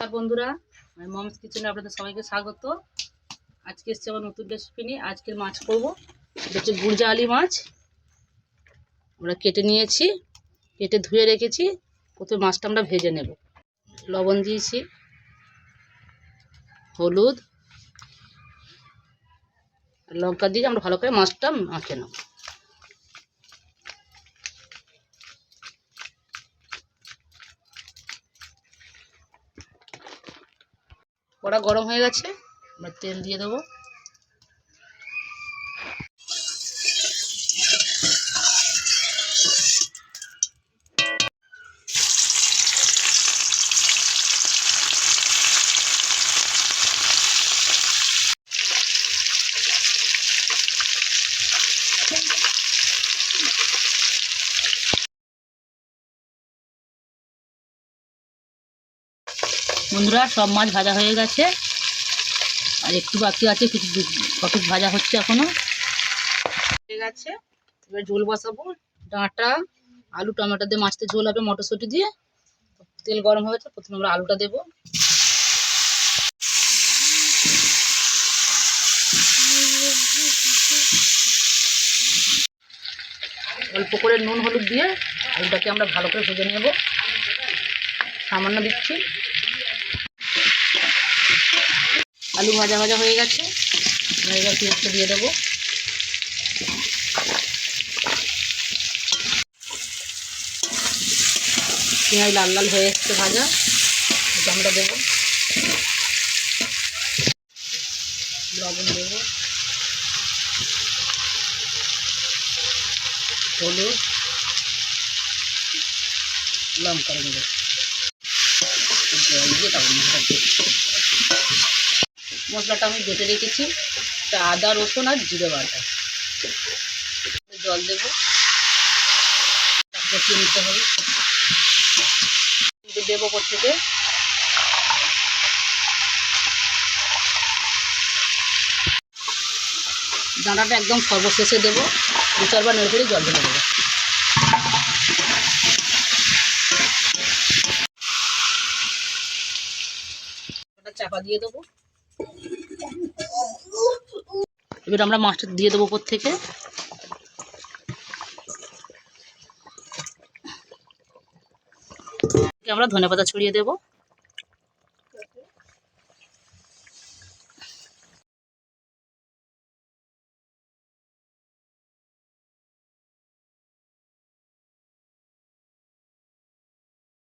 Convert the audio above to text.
নমস্কার বন্ধুরা, আমি মমস কিচেনে আপনাদের সবাইকে স্বাগত। আজকে এসেছি আমার নতুন রেসিপি নিয়ে। আজকের মাছ করবো, এটা হচ্ছে গুড়জালি মাছ। আমরা কেটে নিয়েছি, কেটে ধুয়ে রেখেছি। প্রথমে মাছটা আমরা ভেজে নেব। লবণ দিয়েছি, হলুদ, লঙ্কা দিয়ে আমরা ভালো করে মাছটা মাখে নেব। কড়া গরম হয়ে গেছে, আমরা তেল দিয়ে দেবো। বন্ধুরা, সব মাছ ভাজা হয়ে গেছে, আর একটু বাকি আছে, কিছু কত ভাজা হচ্ছে এখনো। হয়ে গেছে, এবার ঝোল বসাবো। ডাঁটা, আলু, টমেটো দিয়ে মাছতে ঝোল হবে মটরশুঁটি দিয়ে। তেল গরম হয়েছে, প্রথমে আমরা আলুটা দেবো। অল্প করে নুন হলুদ দিয়ে আলুটাকে আমরা ভালো করে ভেজে নেব। সামান্য দিচ্ছি। আলু ভাজা ভাজা হয়ে গেছে, এবার পেঁয়াজটা দিয়ে দেবো। পেঁয়াজ লাল লাল হয়ে এসছে ভাজা, এটা আমরা দেবো। লবণ দেবো, হলুদ, লঙ্কা দেবো, জল দিয়ে তারপর মশলাটা আমি বেটে রেখেছি। এটা আদা, রসুন আর জিরে বাটা। জল দেবো, কষিয়ে নিতে হবে। দেবো ওপর থেকে। ডাঁটাটা একদম সর্বশেষে দেবো, 2-4 বার নেড়ে ফেড়ে জল ঢেলে দেবো। চাপা দিয়ে দেবো। এবার আমরা মাছটা দিয়ে দেবো উপর থেকে। আমরা ধনেপাতা ছড়িয়ে দেবো।